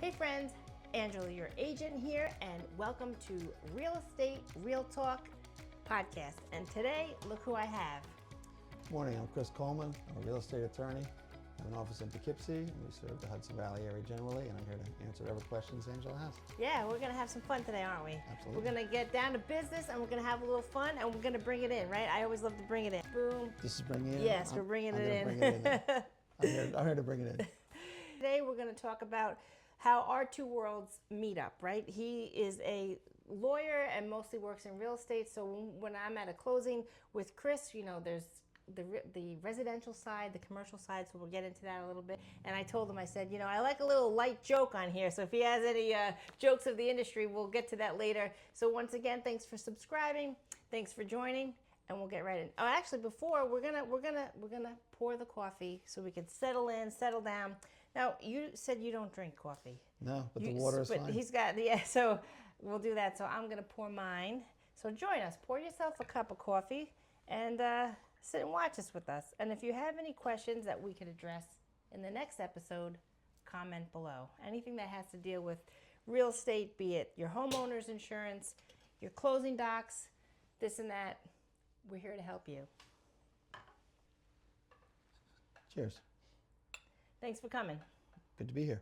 Hey friends, Angela, your agent here, and welcome to Real Estate Real Talk podcast. And today, look who I have. Morning, I'm Chris Coleman. I'm a real estate attorney. I have an office in Poughkeepsie, and we serve the Hudson Valley area generally, and I'm here to answer whatever questions Angela has. Yeah, we're gonna have some fun today, aren't we? Absolutely. We're gonna get down to business, and we're gonna have a little fun, and we're gonna bring it in, right? I always love to bring it in. Boom. This is bringing it in? Yes, we're bringing it in. Bring it in. I'm here to bring it in. Today we're going to talk about how our two worlds meet up, right? He is a lawyer and mostly works in real estate. So when I'm at a closing with Chris, you know, there's the residential side, the commercial side. So we'll get into that a little bit. And I told him, I said, you know, I like a little light joke on here. So if he has any jokes of the industry, we'll get to that later. So once again, thanks for subscribing. Thanks for joining. And we'll get right in. Oh, actually, before we're gonna pour the coffee so we can settle in, settle down. Now, you said you don't drink coffee. No, but the water is but fine. He's got so we'll do that. So I'm gonna pour mine. So join us. Pour yourself a cup of coffee and sit and watch this with us. And if you have any questions that we could address in the next episode, comment below. Anything that has to deal with real estate, be it your homeowner's insurance, your closing docs, this and that. We're here to help you. Cheers. Thanks for coming. Good to be here.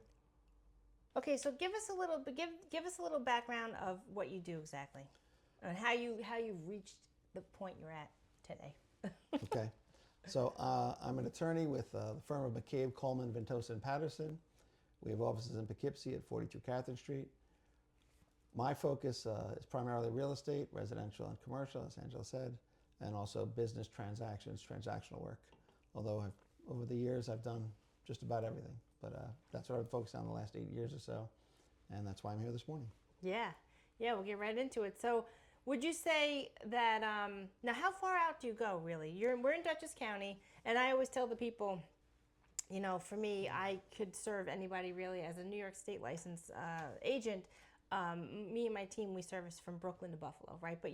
Okay, so give us a little background of what you do exactly, and how you reached the point you're at today. Okay. So I'm an attorney with the firm of McCabe, Coleman, Ventosa, and Patterson. We have offices in Poughkeepsie at 42 Catherine Street. My focus is primarily real estate, residential and commercial, as Angela said, and also business transactions, transactional work. Although over the years I've done just about everything, but that's what I've focused on the last 8 years or so, and that's why I'm here this morning. Yeah, we'll get right into it. So, would you say that now? How far out do you go, really? We're in Dutchess County, and I always tell the people, you know, for me, I could serve anybody really as a New York State licensed agent. Me and my team, we service from Brooklyn to Buffalo, right? But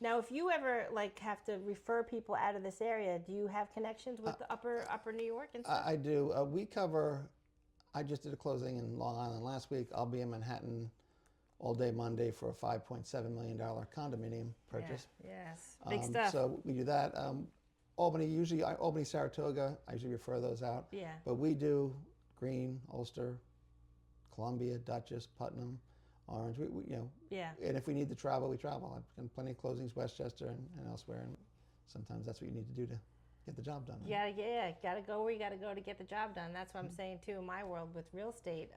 now, if you ever have to refer people out of this area, do you have connections with the upper New York and stuff? I do. We cover. I just did a closing in Long Island last week. I'll be in Manhattan all day Monday for a $5.7 million condominium purchase. Yeah, yes, big stuff. So we do that. Albany, Saratoga. I usually refer those out. Yeah. But we do Greene, Ulster, Columbia, Dutchess, Putnam, Orange, Yeah. And if we need to travel, we travel. I've done plenty of closings, Westchester and elsewhere, and sometimes that's what you need to do to get the job done. Right? Gotta go where you gotta go to get the job done. That's what I'm saying too. In my world with real estate,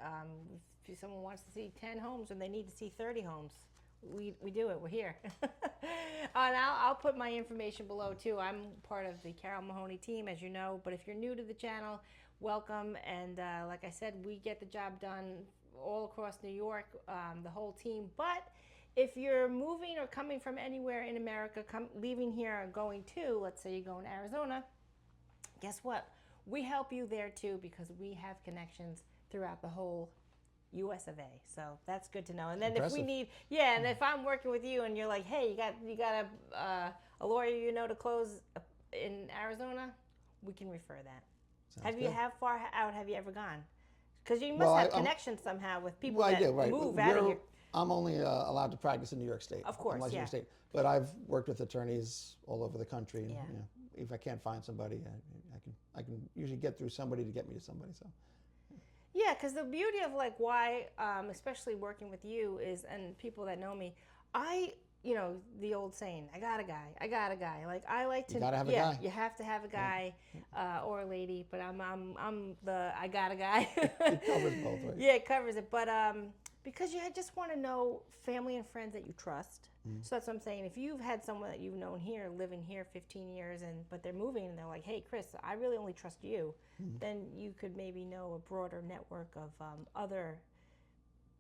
if someone wants to see 10 homes and they need to see 30 homes, we do it. We're here. And I'll put my information below too. I'm part of the Carol Mahoney team, as you know. But if you're new to the channel, welcome. And like I said, we get the job done all across New York, the whole team. But if you're moving or coming from anywhere in America, leaving here or going to, let's say you're going to Arizona, guess what? We help you there too, because we have connections throughout the whole US of A. So that's good to know. And then Impressive. if we need, and if I'm working with you and you're like, hey, you got a lawyer you know to close in Arizona, we can refer that. Sounds good. How far out have you ever gone? Because you must have connections somehow with people that move out of here. I'm only allowed to practice in New York State. Of course, I'm licensed in New York State. But I've worked with attorneys all over the country. And, Yeah. you know, if I can't find somebody, I can usually get through somebody to get me to somebody. So. Yeah, because the beauty of why, especially working with you is, and people that know me, the old saying, I got a guy. I like to. You gotta have a guy. You have to have a guy or a lady, but I'm the I got a guy. It covers both, right? Yeah, it covers it, but because you just want to know family and friends that you trust. Mm-hmm. So that's what I'm saying. If you've had someone that you've known here, living here 15 years, but they're moving and they're like, hey, Chris, I really only trust you, then you could maybe know a broader network of other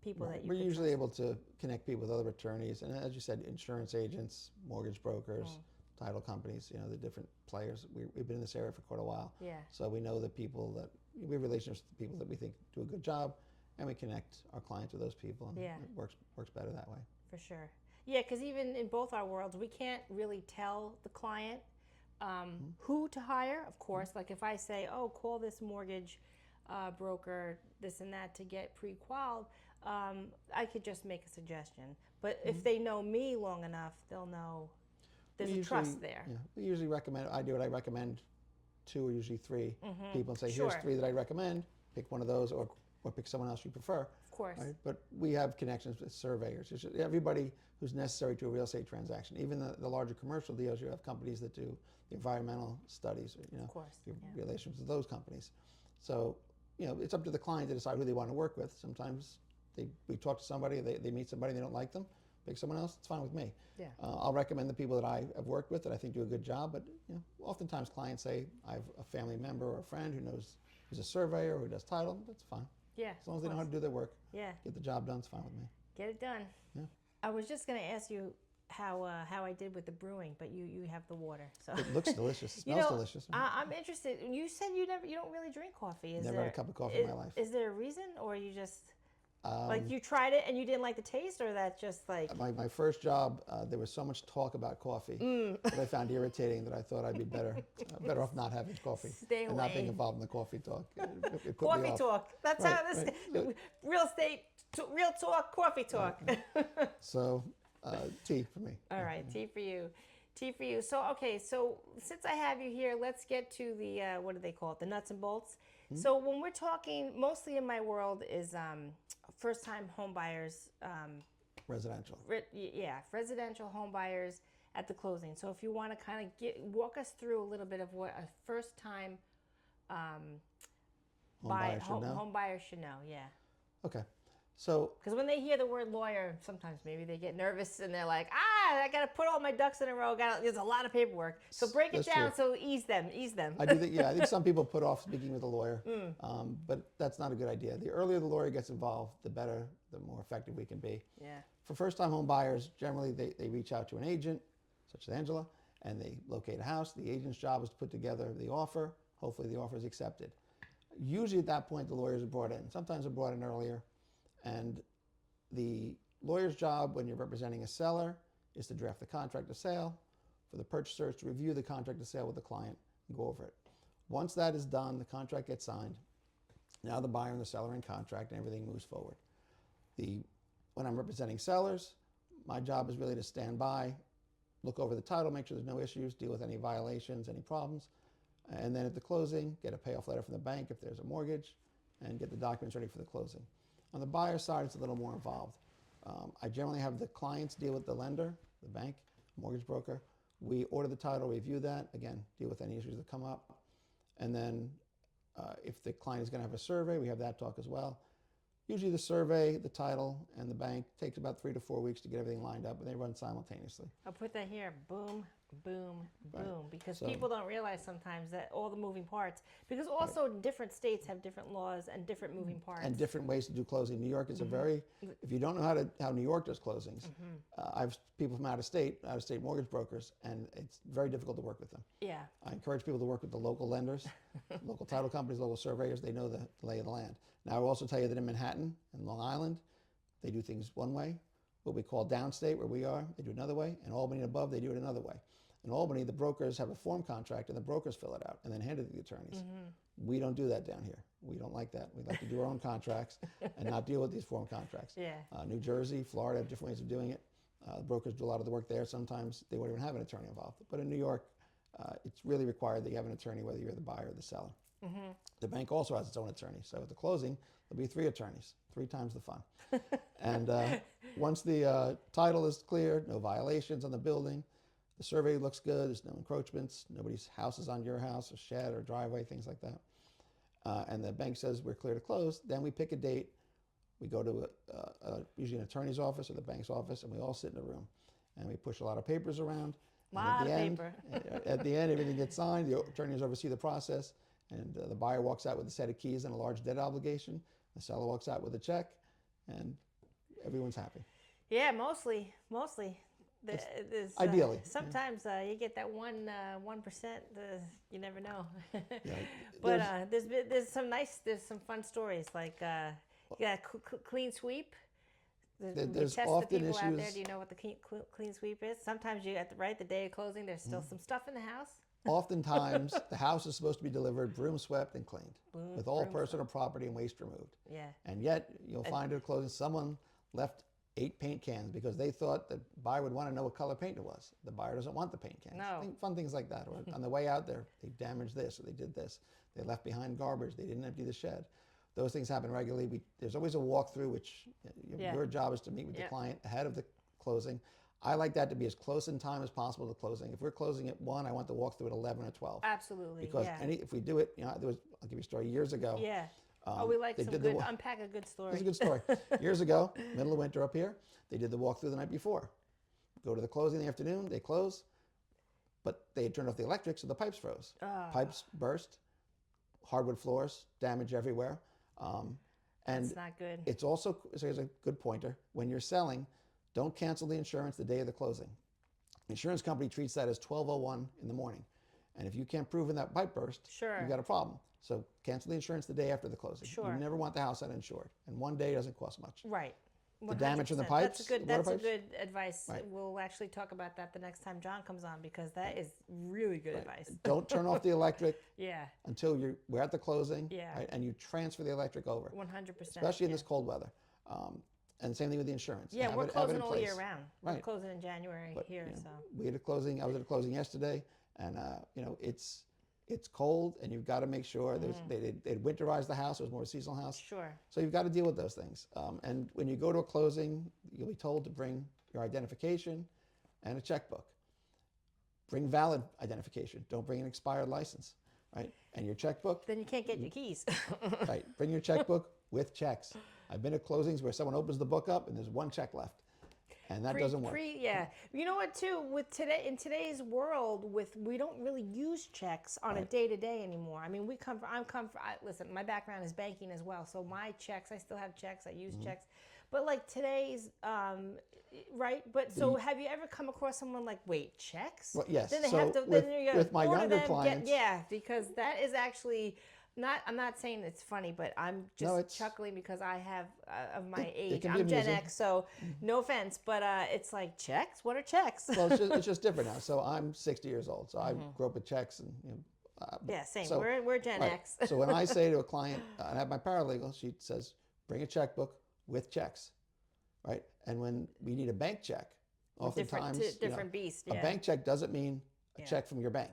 people that you We're could usually trust. able to connect people with other attorneys, and as you said, insurance agents, mortgage brokers, title companies, the different players. We've been in this area for quite a while. Yeah. So we know the people we have relationships with the people that we think do a good job, and we connect our clients with those people, and it works better that way. For sure. Yeah, because even in both our worlds, we can't really tell the client who to hire, of course. Like if I say, oh, call this mortgage broker, this and that to get pre-qualified, I could just make a suggestion. But if they know me long enough, they'll know there's a trust there. Yeah, we usually recommend, I recommend 2 or usually 3 people and say, here's Sure. 3 that I recommend, pick one of those or pick someone else you prefer. Of course. Right? But we have connections with surveyors. It's just everybody who's necessary to a real estate transaction. Even the larger commercial deals, you have companies that do the environmental studies, or, Of course. your Yeah. relations with those companies. So, it's up to the client to decide who they want to work with. Sometimes we talk to somebody, they meet somebody, they don't like them, pick someone else, it's fine with me. Yeah. I'll recommend the people that I have worked with that I think do a good job, but oftentimes clients say, I have a family member or a friend who's a surveyor, who does title, that's fine. Yeah. As long as they know how to do their work, Yeah. get the job done, it's fine with me. Get it done. Yeah. I was just going to ask you how I did with the brewing, but you have the water. So It looks delicious, it smells delicious. I'm interested. You said you don't really drink coffee. Never had a cup of coffee in my life. Is there a reason, or you just like you tried it and you didn't like the taste, or that just like my first job, there was so much talk about coffee that I found irritating that I thought I'd be better off not having coffee Stay and not being away. involved in the coffee talk. It put me coffee off. talk? That's Right, how this right. real estate, real talk, coffee talk. So tea for me. All right, tea for you. Tea for you. So, okay, so since I have you here, let's get to the, what do they call it, the nuts and bolts. So when we're talking, mostly in my world is first-time home buyers. Residential. Residential home buyers at the closing. So if you want to kind of walk us through a little bit of what a first-time home buyer should know, yeah. Okay. So Because when they hear the word lawyer, sometimes maybe they get nervous and they're like, I got to put all my ducks in a row. There's a lot of paperwork. So break it That's down. true. So ease them. I do think, I think some people put off speaking with a lawyer, but that's not a good idea. The earlier the lawyer gets involved, the better, the more effective we can be. Yeah. For first-time home buyers, generally they reach out to an agent, such as Angela, and they locate a house. The agent's job is to put together the offer. Hopefully the offer is accepted. Usually at that point, the lawyers are brought in. Sometimes they're brought in earlier. And the lawyer's job when you're representing a seller is to draft the contract of sale, for the purchasers to review the contract of sale with the client and go over it. Once that is done, the contract gets signed. Now the buyer and the seller are in contract and everything moves forward. When I'm representing sellers, my job is really to stand by, look over the title, make sure there's no issues, deal with any violations, any problems, and then at the closing, get a payoff letter from the bank if there's a mortgage, and get the documents ready for the closing. On the buyer side, it's a little more involved. I generally have the clients deal with the lender, the bank, mortgage broker. We order the title, review that, again, deal with any issues that come up. And then if the client is going to have a survey, we have that talk as well. Usually the survey, the title, and the bank takes about 3 to 4 weeks to get everything lined up, and they run simultaneously. I'll put that here. Boom, boom, Right. boom. Because So- people don't realize sometimes that all the moving parts. Because also different states have different laws and different moving parts. And different ways to do closing. New York is a very, if you don't know how New York does closings, I have people from out of state mortgage brokers, and it's very difficult to work with them. Yeah. I encourage people to work with the local lenders, local title companies, local surveyors. They know the lay of the land. Now, I will also tell you that in Manhattan and Long Island, they do things one way. What we call downstate, where we are, they do another way. In Albany and above, they do it another way. In Albany, the brokers have a form contract, and the brokers fill it out and then hand it to the attorneys. We don't do that down here. We don't like that. We like to do our own contracts and not deal with these form contracts. Yeah. New Jersey, Florida have different ways of doing it. The brokers do a lot of the work there. Sometimes they won't even have an attorney involved. But in New York, it's really required that you have an attorney, whether you're the buyer or the seller. The bank also has its own attorney. So at the closing, there'll be 3 attorneys, 3 times the fun. And once the title is clear, no violations on the building, the survey looks good, there's no encroachments, nobody's house is on your house, a shed or driveway, things like that. And the bank says we're clear to close, then we pick a date. We go to usually an attorney's office or the bank's office, and we all sit in a room. And we push a lot of papers around. Lot of paper. At the end, everything gets signed. The attorneys oversee the process. And the buyer walks out with a set of keys and a large debt obligation. The seller walks out with a check, and everyone's happy. Yeah, mostly. Ideally. Sometimes you get that 1%. You never know. Yeah, But there's some fun stories like clean sweep. We there's test often the people out there. issues- Do you know what the clean sweep is? Sometimes you the day of closing, there's still some stuff in the house. Oftentimes, the house is supposed to be delivered broom swept and cleaned with all broom personal property and waste removed. Yeah. And yet, you'll find at a closing, someone left 8 paint cans because they thought the buyer would want to know what color paint it was. The buyer doesn't want the paint cans. No. Fun things like that. Or on the way out there, they damaged this or they did this. They left behind garbage. They didn't empty the shed. Those things happen regularly. There's always a walkthrough, which your job is to meet with the client ahead of the closing. I like that to be as close in time as possible to closing. If we're closing at 1, I want the walkthrough at 11 or 12. Absolutely. Because if we do it, I'll give you a story years ago. Yeah. We like some good, unpack a good story. It's a good story. Years ago, middle of winter up here, they did the walkthrough the night before. Go to the closing in the afternoon, they close, but they had turned off the electric, so the pipes froze. Pipes burst, hardwood floors, damage everywhere. And that's not good. It's also, so here's a good pointer, when you're selling, don't cancel the insurance the day of the closing. The insurance company treats that as 12:01 in the morning. And if you can't prove in that pipe burst, you've got a problem. So cancel the insurance the day after the closing. Sure. You never want the house uninsured. And 1 day doesn't cost much. Right. 100%. The damage from the pipes, That's a good advice. Right. We'll actually talk about that the next time John comes on, because that is really good advice. Don't turn off the electric Yeah. until we're at the closing. Yeah. Right, and you transfer the electric over. 100%. Especially in this cold weather. And same thing with the insurance. Yeah, we're closing all year round. Right. We're closing in January here. So we had a closing. I was at a closing yesterday, and it's cold, and you've got to make sure they'd winterized the house. It was more a seasonal house. Sure. So you've got to deal with those things. And when you go to a closing, you'll be told to bring your identification and a checkbook. Bring valid identification. Don't bring an expired license, right? And your checkbook. Then you can't get your keys. Right. Bring your checkbook with checks. I've been at closings where someone opens the book up and there's 1 check left. And that doesn't work. Yeah. You know what, too? In today's world, we don't really use checks on a day-to-day anymore. I mean, listen, my background is banking as well. So my checks, I still have checks. I use checks. But like today's, right? But so have you ever come across someone like, wait, checks? Well, yes. Then they So have to, with my younger clients. because that is actually... I'm not saying it's funny, but I'm just chuckling because I have, of my age, I'm Gen X, so no offense, but it's like, checks? What are checks? Well, it's just different now. So I'm 60 years old, so I grew up with checks. And yeah, same. So, we're Gen X. So when I say to a client, I have my paralegal, she says, bring a checkbook with checks, right? And when we need a bank check, oftentimes, different beast. A bank check doesn't mean a check from your bank.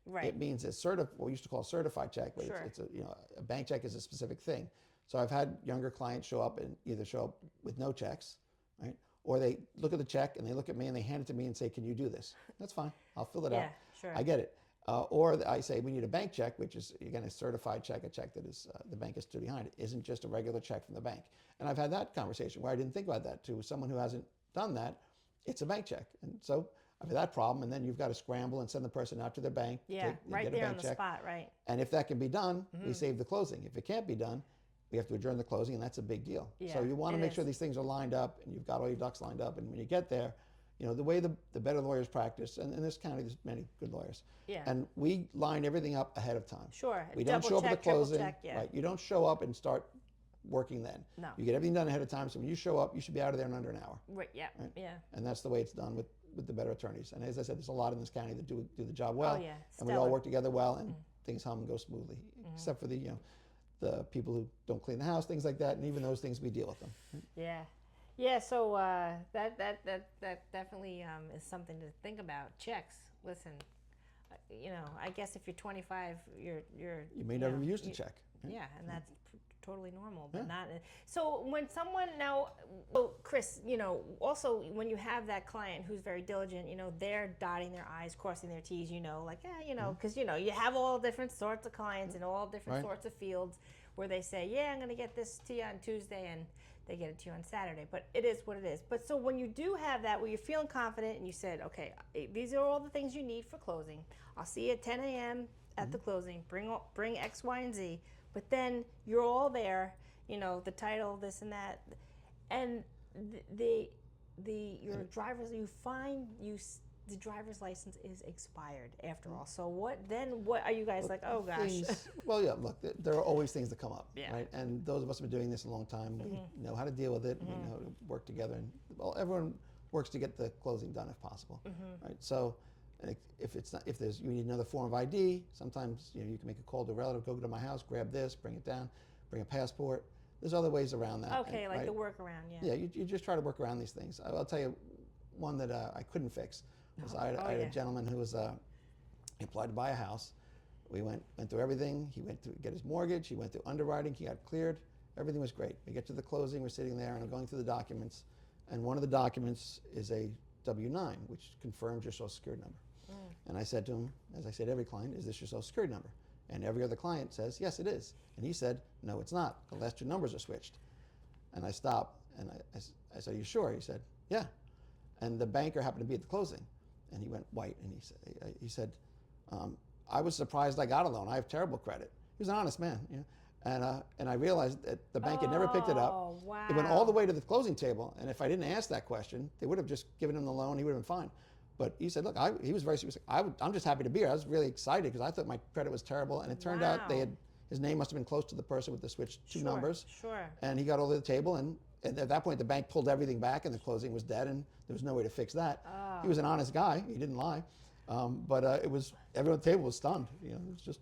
Right. It means it's what we used to call a certified check, but it's a bank check is a specific thing. So I've had younger clients show up with no checks, right? Or they look at the check and they look at me and they hand it to me and say, "Can you do this?" That's fine. I'll fill it out. Sure. I get it. Or I say, "We need a bank check," which is again a certified check, a check that is the bank is stood behind. It isn't just a regular check from the bank. And I've had that conversation where I didn't think about that to someone who hasn't done that. It's a bank check, and so I've had that problem, and then you've got to scramble and send the person out to their bank. Yeah, right there on the spot, right. And if that can be done, we save the closing. If it can't be done, we have to adjourn the closing, and that's a big deal. Yeah, so you want to make sure these things are lined up, and you've got all your ducks lined up. And when you get there, the way the better lawyers practice, and in this county there's many good lawyers, and we line everything up ahead of time. Sure. We don't show up at the closing. Check, right? You don't show up and start working then. No. You get everything done ahead of time, so when you show up, you should be out of there in under an hour. Right, yeah, right? Yeah. And that's the way it's done with the better attorneys. And as I said, there's a lot in this county that do the job well. Oh, yeah. And we all work together well, and things hum and go smoothly, except for the people who don't clean the house, things like that. And even those things, we deal with them. Right? Yeah. Yeah, so that definitely is something to think about. Checks. Listen, I guess if you're 25, you may never have used a check. Right? Yeah, and that's totally normal, but not. So when someone Chris, also when you have that client who's very diligent, they're dotting their I's, crossing their T's, because you have all different sorts of clients in all different sorts of fields where they say, yeah, I'm going to get this to you on Tuesday, and they get it to you on Saturday. But it is what it is. But so when you do have that, where you're feeling confident and you said, okay, these are all the things you need for closing. I'll see you at 10 a.m. at the closing. Bring X, Y, and Z. But then you're all there, the title, this and that, and your the driver's license is expired after all. So what are you guys like? Oh gosh. Well, yeah. Look, there are always things that come up, yeah. right? And those of us who have been doing this a long time, we know how to deal with it. We know how to work together, and everyone works to get the closing done if possible, right? So, And if it's not, if there's you need another form of ID, sometimes you can make a call to a relative, go to my house, grab this, bring it down, bring a passport. There's other ways around that. Okay, like the workaround, Yeah, you just try to work around these things. I'll tell you one that I couldn't fix. Was I had a gentleman who was he applied to buy a house. We went through everything. He went to get his mortgage. He went through underwriting. He got cleared. Everything was great. We get to the closing. We're sitting there, and I'm going through the documents. And one of the documents is a W-9, which confirms your Social Security number. And I said to him, as I say to every client, is this your Social Security number? And every other client says, yes, it is. And he said, no, it's not. The last two numbers are switched. And I stopped, and I said, are you sure? He said, yeah. And the banker happened to be at the closing. And he went white, and he said, I was surprised I got a loan. I have terrible credit. He was an honest man. And I realized that the bank had never picked it up. Wow. It went all the way to the closing table, and if I didn't ask that question, they would have just given him the loan. He would have been fine. But he said, look, he was very serious. I'm just happy to be here. I was really excited because I thought my credit was terrible, and it turned out his name must have been close to the person with the switched two numbers. Sure. And he got over the table, and at that point, the bank pulled everything back, and the closing was dead, and there was no way to fix that. He was an honest guy. He didn't lie. But everyone at the table was stunned. It was just,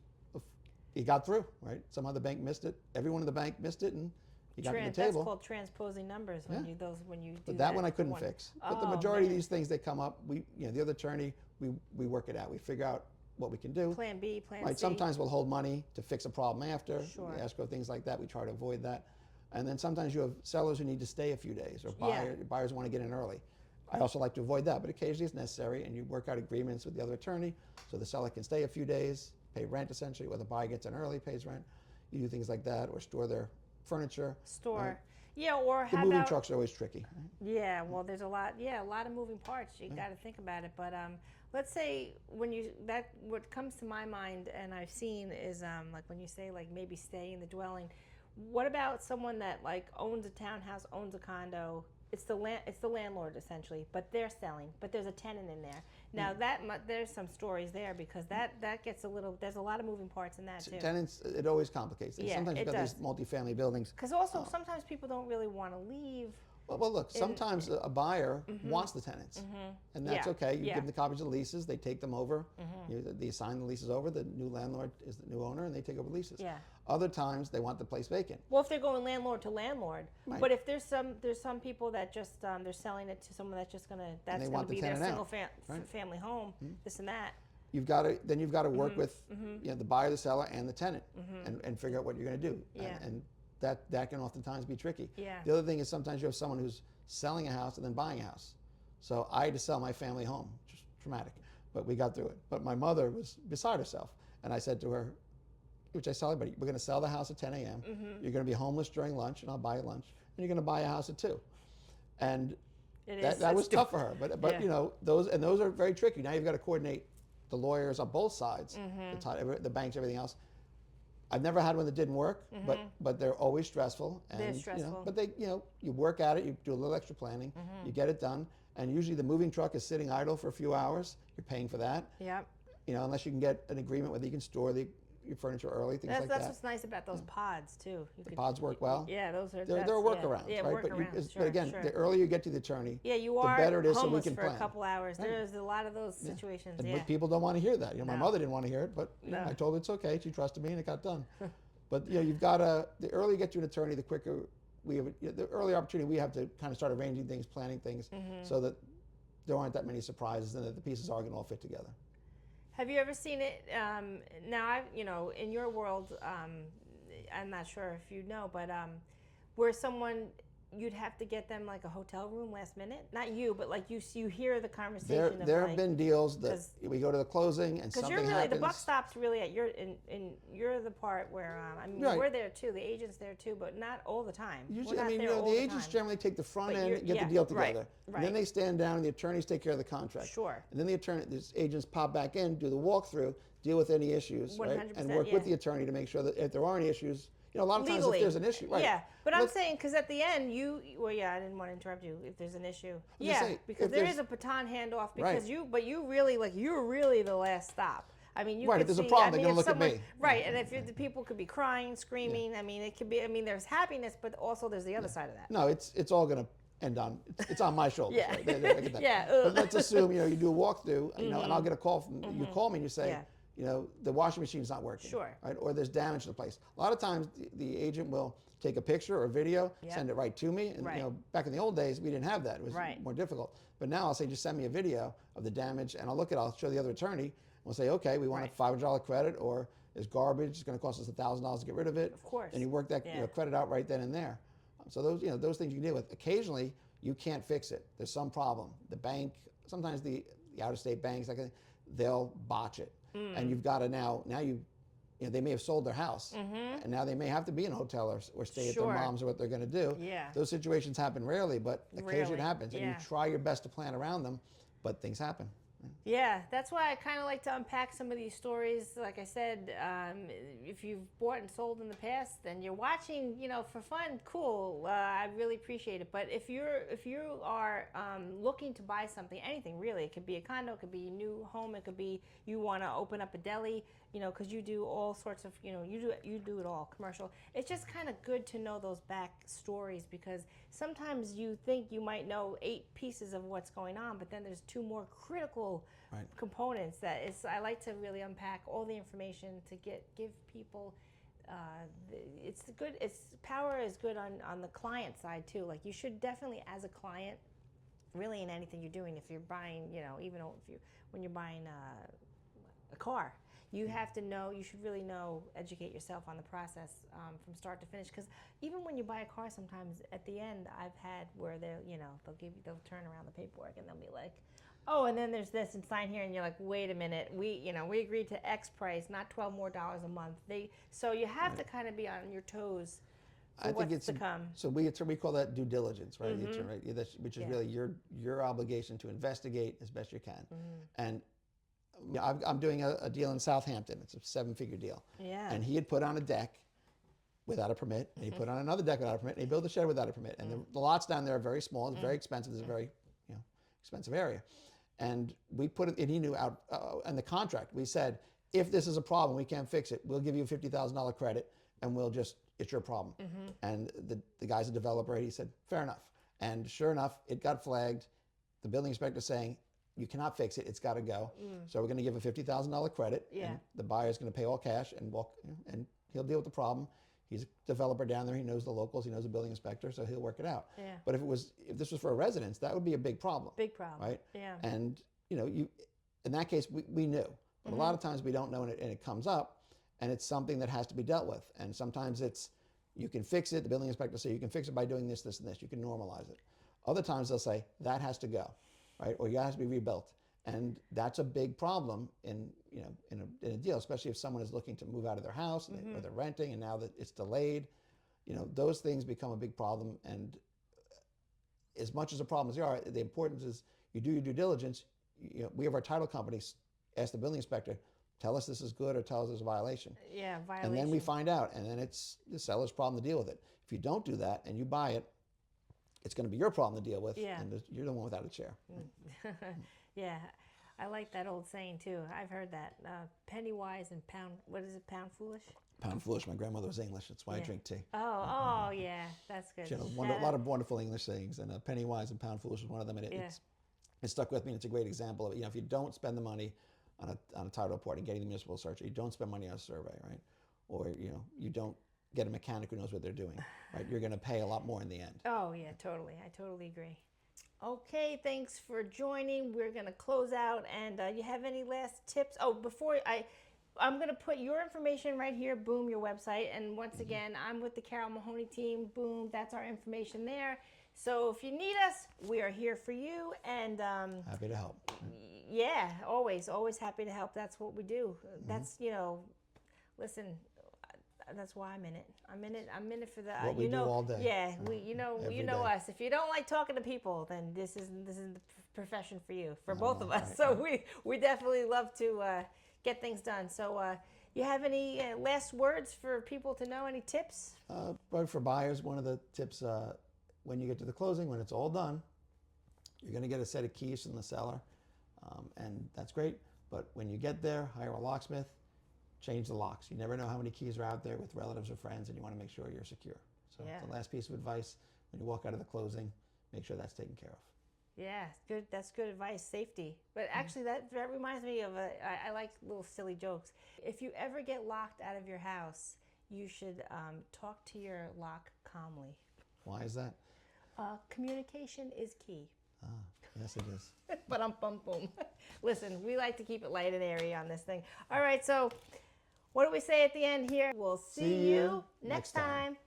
he got through, right? Somehow the bank missed it. Everyone in the bank missed it, and he got to the table. That's called transposing numbers when you do but that one I couldn't fix. But the majority of these things that come up, the other attorney, we work it out. We figure out what we can do. Plan B, plan right? C. Sometimes we'll hold money to fix a problem after. Sure. Escrow, things like that. We try to avoid that. And then sometimes you have sellers who need to stay a few days, or buyers want to get in early. I also like to avoid that, but occasionally it's necessary, and you work out agreements with the other attorney so the seller can stay a few days, pay rent essentially, or the buyer gets in early, pays rent. You do things like that, or store their furniture. Right? Yeah, or the moving trucks are always tricky. Right? Yeah, well, there's a lot of moving parts. You got to think about it. But let's say what comes to my mind and I've seen is like when you say like maybe stay in the dwelling. What about someone that like owns a townhouse, owns a condo? It's the landlord essentially, but they're selling. But there's a tenant in there. Now there's some stories there because that gets there's a lot of moving parts in that too. Tenants, it always complicates things. Yeah, sometimes you've got these multifamily buildings. Because also sometimes people don't really want to leave. Well, look, sometimes a buyer wants the tenants, and that's okay. You give them the copies of the leases, they take them over, they sign the leases over, the new landlord is the new owner, and they take over leases. Yeah. Other times, they want the place vacant. Well, if they're going landlord to landlord, right. But if there's some people that just, they're selling it to someone that's just going to be their single family home, this and that. You've got to work with the buyer, the seller, and the tenant, and figure out what you're going to do. Yeah. And that can oftentimes be tricky. Yeah. The other thing is sometimes you have someone who's selling a house and then buying a house. So I had to sell my family home, which was traumatic, but we got through it. But my mother was beside herself, and I said to her, which I tell everybody, we're going to sell the house at 10 a.m. You're going to be homeless during lunch, and I'll buy you lunch, and you're going to buy a house at 2. And that was tough for her. But those are very tricky. Now you've got to coordinate the lawyers on both sides, the banks, everything else. I've never had one that didn't work, but they're always stressful. And, they're stressful. But you work at it, you do a little extra planning, you get it done, and usually the moving truck is sitting idle for a few hours. You're paying for that. Yep. Unless you can get an agreement whether you can store your furniture early, things like that. That's what's nice about those pods too. The pods work well. Yeah, those are. They're workarounds, yeah, right? Workarounds, But again, the earlier you get to the attorney, you the are better it is, so we homeless can for plan. a couple hours. Right. There's a lot of those situations. But people don't want to hear that. My mother didn't want to hear it, but No. I told her it's okay. She trusted me, and it got done. But you've got to. The earlier you get to an attorney, the quicker we have. The earlier opportunity we have to kind of start arranging things, planning things, so that there aren't that many surprises, and that the pieces are going to all fit together. Have you ever seen it? Now, in your world, I'm not sure if you know, but where someone you'd have to get them like a hotel room last minute. Not you, but like you hear the conversation. There have been deals that we go to the closing and something happens. The buck stops really at you're the part where we're there too. The agent's there too, but not all the time. Usually, the agents generally take the front end and get the deal together. Right. And then they stand down and the attorneys take care of the contract. Sure. And then the agents pop back in, do the walkthrough, deal with any issues, 100%, right? And work with the attorney to make sure that if there are any issues, a lot of times legally, if there's an issue, right? Yeah, but I'm saying because at the end I didn't want to interrupt you. If there's an issue, because there is a baton handoff because you're really the last stop. I mean, if there's a problem, they're going to look at me. Right, and if the people could be crying, screaming. I mean, it could be. I mean, there's happiness, but also there's the other side of that. No, it's all going to end on, it's on my shoulders. Yeah. Right? They get that. Yeah, But let's assume, you do a walkthrough, and I'll get a call from, you call me and you say, Yeah. the washing machine's not working. Sure. Right? Or there's damage to the place. A lot of times the agent will take a picture or a video, Yep. send it right to me. And Right. back in the old days, we didn't have that. It was Right. more difficult. But now I'll say, just send me a video of the damage, and I'll show the other attorney, and we'll say, okay, we want Right. a $500 credit, or it's garbage, it's going to cost us $1,000 to get rid of it. Of course. And you work that Yeah. credit out right then and there. So those things you can deal with. Occasionally, you can't fix it. There's some problem. The bank, sometimes the out-of-state banks, they'll botch it, and you've got to now they may have sold their house, and now they may have to be in a hotel or stay at their Sure. mom's, or what they're going to do. Yeah. Those situations happen rarely, but occasionally Rarely, it happens, and yeah. you try your best to plan around them, but things happen. Yeah, that's why I kind of like to unpack some of these stories. Like I said, if you've bought and sold in the past, then you're watching, for fun. Cool, I really appreciate it. But if you are looking to buy something, anything really, it could be a condo, it could be a new home, it could be you want to open up a deli, because you do all sorts of, you do it all, commercial. It's just kind of good to know those back stories, because sometimes you think you might know 8 pieces of what's going on, but then there's 2 more critical Right. components I like to really unpack all the information to give people. Power is good on the client side too. Like, you should definitely, as a client, really in anything you're doing, if you're buying, even when you're buying a car, you have to know, you should really educate yourself on the process from start to finish. Because even when you buy a car, sometimes at the end, I've had where they'll turn around the paperwork and they'll be like, oh, and then there's this, and sign here, and you're like, wait a minute, we agreed to X price, not $12 more a month. So you have to kind of be on your toes for what's to come. So we call that due diligence, right? Which is really your obligation to investigate as best you can. And I'm doing a deal in Southampton. It's a 7-figure deal. Yeah. And he had put on a deck without a permit, and he put on another deck without a permit, and he built a shed without a permit. And the lots down there are very small. It's very expensive. It's a very expensive area. And we put it, and he knew out in the contract, we said, if this is a problem, we can't fix it, we'll give you a $50,000 credit, and it's your problem. And the guy's a developer, and he said, fair enough. And sure enough, it got flagged. The building inspector saying, you cannot fix it, it's got to go. So we're going to give a $50,000 credit, and the buyer's going to pay all cash, and and he'll deal with the problem. He's a developer down there. He knows the locals. He knows the building inspector, so he'll work it out. Yeah. But if this was for a residence, that would be a big problem. Big problem. Right? Yeah. And in that case, we knew. But a lot of times we don't know, and it comes up, and it's something that has to be dealt with. And sometimes you can fix it. The building inspector will say, you can fix it by doing this, this, and this. You can normalize it. Other times they'll say, that has to go, right? Or it has to be rebuilt. And that's a big problem in a deal, especially if someone is looking to move out of their house or they're renting, and now that it's delayed, those things become a big problem. And as much as a problem as they are, the importance is you do your due diligence. We have our title companies ask the building inspector, tell us this is good, or tell us there's a violation. Yeah, violation. And then we find out, and then it's the seller's problem to deal with it. If you don't do that and you buy it, it's going to be your problem to deal with, and you're the one without a chair. Yeah, I like that old saying too. I've heard that. Penny wise and pound foolish? Pound foolish. My grandmother was English. That's why I drink tea. Oh, yeah, that's good. She had a lot of wonderful English sayings, and penny wise and pound foolish was one of them. And it stuck with me, and it's a great example of it. If you don't spend the money on a title report and getting the municipal search, you don't spend money on a survey, right? Or you don't get a mechanic who knows what they're doing, right? You're going to pay a lot more in the end. Oh yeah, totally. I totally agree. Okay, thanks for joining. We're going to close out, and you have any last tips? Oh, I'm going to put your information right here, boom, your website. And once again, I'm with the Carol Mahoney team, boom, that's our information there. So if you need us, we are here for you. And happy to help. Yeah, always happy to help. That's what we do. That's, listen, that's why I'm in it. I'm in it for the. What we do all day. Yeah, you know us. If you don't like talking to people, then this is the profession for you, for both of us. Right, so we definitely love to get things done. So you have any last words for people to know? Any tips? But for buyers, one of the tips when you get to the closing, when it's all done, you're going to get a set of keys from the seller, and that's great. But when you get there, hire a locksmith. Change the locks. You never know how many keys are out there with relatives or friends, and you want to make sure you're secure. So the last piece of advice when you walk out of the closing, make sure that's taken care of. Yeah, good. That's good advice. Safety. But actually, that reminds me of I like little silly jokes. If you ever get locked out of your house, you should talk to your lock calmly. Why is that? Communication is key. Yes, it is. But bum boom. Listen, we like to keep it light and airy on this thing. All right, so what do we say at the end here? We'll see you next time.